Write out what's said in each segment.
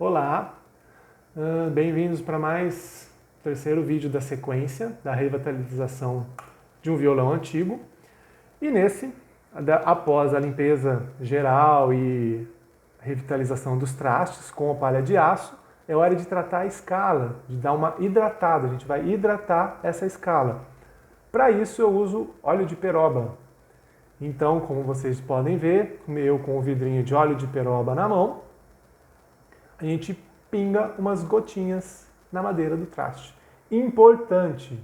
Olá, bem-vindos para mais terceiro vídeo da sequência da revitalização de um violão antigo. E nesse, após a limpeza geral e revitalização dos trastes com a palha de aço, é hora de tratar a escala, de dar uma hidratada. A gente vai hidratar essa escala. Para isso eu uso óleo de peroba. Então, como vocês podem ver, eu com o vidrinho de óleo de peroba na mão, a gente pinga umas gotinhas na madeira do traste. Importante,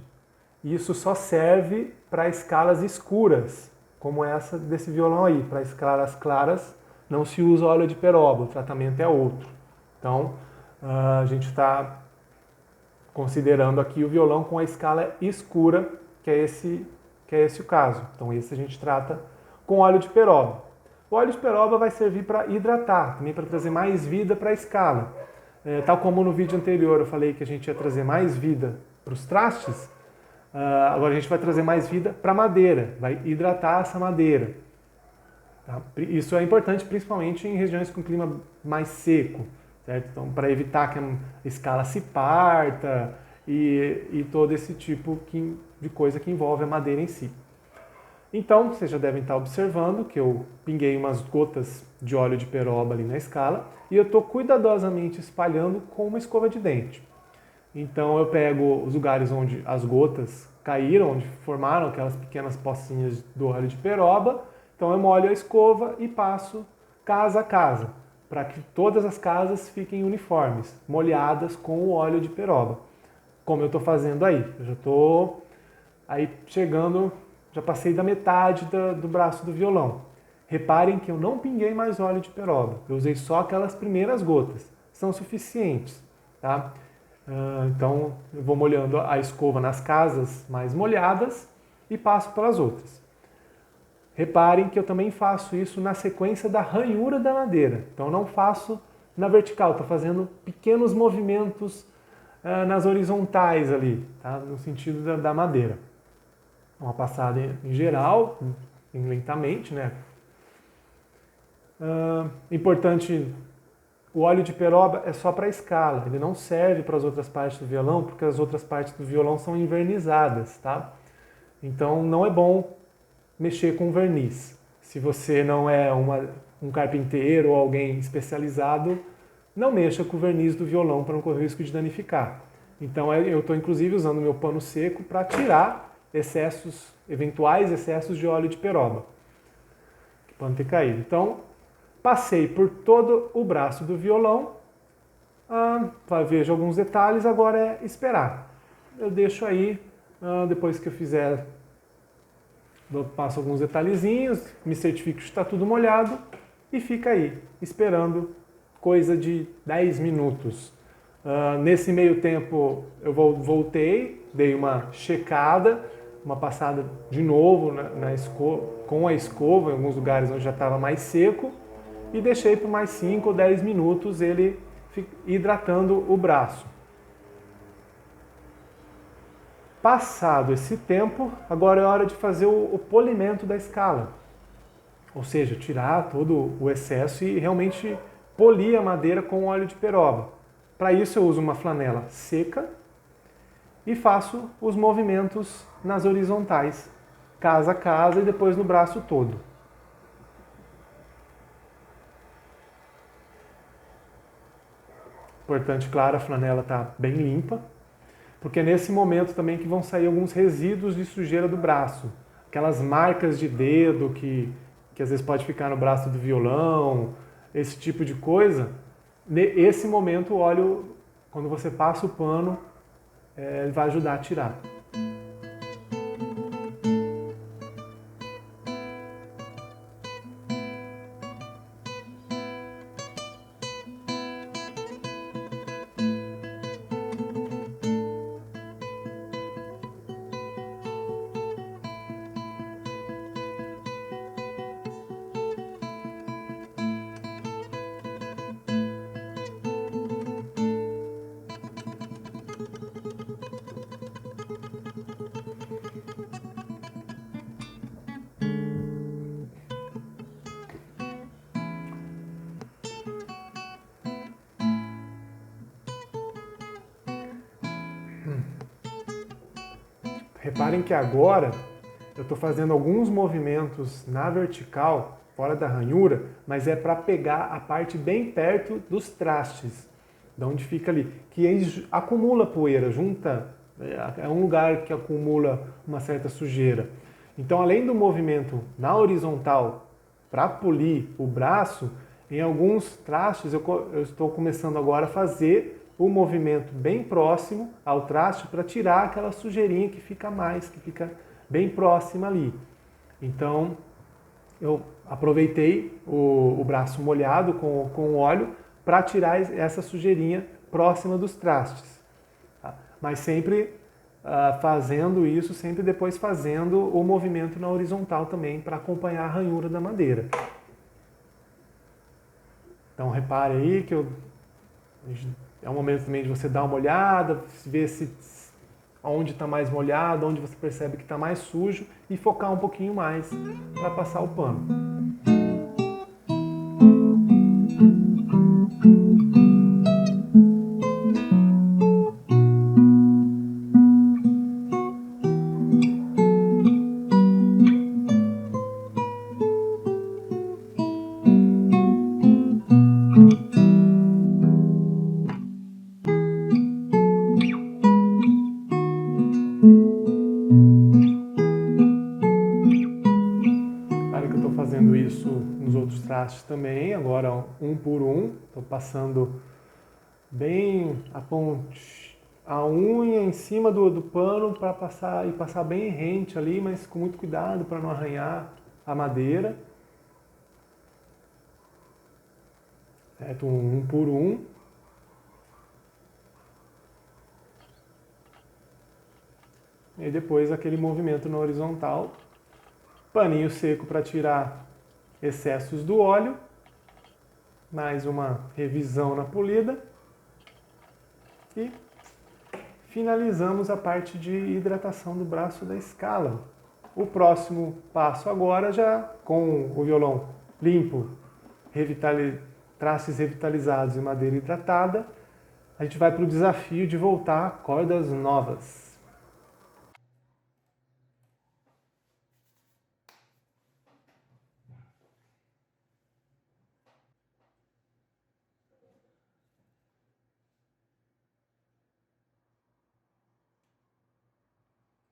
isso só serve para escalas escuras, como essa desse violão aí. Para escalas claras não se usa óleo de peroba, o tratamento é outro. Então, a gente está considerando aqui o violão com a escala escura, que é esse o caso. Então, esse a gente trata com óleo de peroba. O óleo de peroba vai servir para hidratar, também para trazer mais vida para a escala. Tal como no vídeo anterior eu falei que a gente ia trazer mais vida para os trastes, agora a gente vai trazer mais vida para a madeira, vai hidratar essa madeira. Tá? Isso é importante principalmente em regiões com clima mais seco, certo? Então, para evitar que a escala se parta e todo esse tipo de coisa que envolve a madeira em si. Então, vocês já devem estar observando que eu pinguei umas gotas de óleo de peroba ali na escala e eu estou cuidadosamente espalhando com uma escova de dente. Então, eu pego os lugares onde as gotas caíram, onde formaram aquelas pequenas pocinhas do óleo de peroba. Então, eu molho a escova e passo casa a casa, para que todas as casas fiquem uniformes, molhadas com o óleo de peroba. Como eu estou fazendo aí. Eu já estou aí chegando... Já passei da metade do braço do violão. Reparem que eu não pinguei mais óleo de peroba. Eu usei só aquelas primeiras gotas. São suficientes. Tá? Então, eu vou molhando a escova nas casas mais molhadas e passo pelas outras. Reparem que eu também faço isso na sequência da ranhura da madeira. Então, eu não faço na vertical. Estou fazendo pequenos movimentos nas horizontais ali, tá? No sentido da madeira. Uma passada em geral, lentamente, né? Importante, o óleo de peroba é só para a escala, ele não serve para as outras partes do violão, porque as outras partes do violão são envernizadas, tá? Então não é bom mexer com verniz. Se você não é um carpinteiro ou alguém especializado, não mexa com o verniz do violão para não correr o risco de danificar. Então eu estou inclusive usando meu pano seco para tirar eventuais excessos de óleo de peroba que podem ter caído. Então, passei por todo o braço do violão, vejo alguns detalhes, agora é esperar. Eu deixo aí, depois que eu fizer, eu passo alguns detalhezinhos, me certifico que está tudo molhado e fica aí, esperando coisa de 10 minutos. Nesse meio tempo, eu voltei, dei uma checada, uma passada de novo com a escova, em alguns lugares onde já estava mais seco, e deixei por mais 5 ou 10 minutos ele hidratando o braço. Passado esse tempo, agora é hora de fazer o polimento da escala. Ou seja, tirar todo o excesso e realmente polir a madeira com óleo de peroba. Para isso eu uso uma flanela seca e faço os movimentos nas horizontais, casa a casa e depois no braço todo. Importante, claro, a flanela está bem limpa, porque é nesse momento também que vão sair alguns resíduos de sujeira do braço. Aquelas marcas de dedo que às vezes pode ficar no braço do violão, esse tipo de coisa. Nesse momento o óleo, quando você passa o pano, ele vai ajudar a tirar. Reparem que agora eu estou fazendo alguns movimentos na vertical, fora da ranhura, mas é para pegar a parte bem perto dos trastes, de onde fica ali, que acumula poeira, junta, é um lugar que acumula uma certa sujeira. Então, além do movimento na horizontal para polir o braço, em alguns trastes eu estou começando agora a fazer o movimento bem próximo ao traste para tirar aquela sujeirinha que fica bem próxima ali. Então, eu aproveitei o braço molhado com óleo para tirar essa sujeirinha próxima dos trastes. Tá? Mas sempre fazendo isso, sempre depois fazendo o movimento na horizontal também para acompanhar a ranhura da madeira. Então repare aí que é um momento também de você dar uma olhada, ver onde está mais molhado, onde você percebe que está mais sujo e focar um pouquinho mais para passar o pano. Fazendo isso nos outros trastes também, agora um por um, estou passando bem a unha em cima do pano para passar bem rente ali, mas com muito cuidado para não arranhar a madeira. Certo? Um por um. E depois aquele movimento na horizontal. Paninho seco para tirar excessos do óleo. Mais uma revisão na polida. E finalizamos a parte de hidratação do braço da escala. O próximo passo agora, já com o violão limpo, trastes revitalizados e madeira hidratada, a gente vai para o desafio de voltar a cordas novas.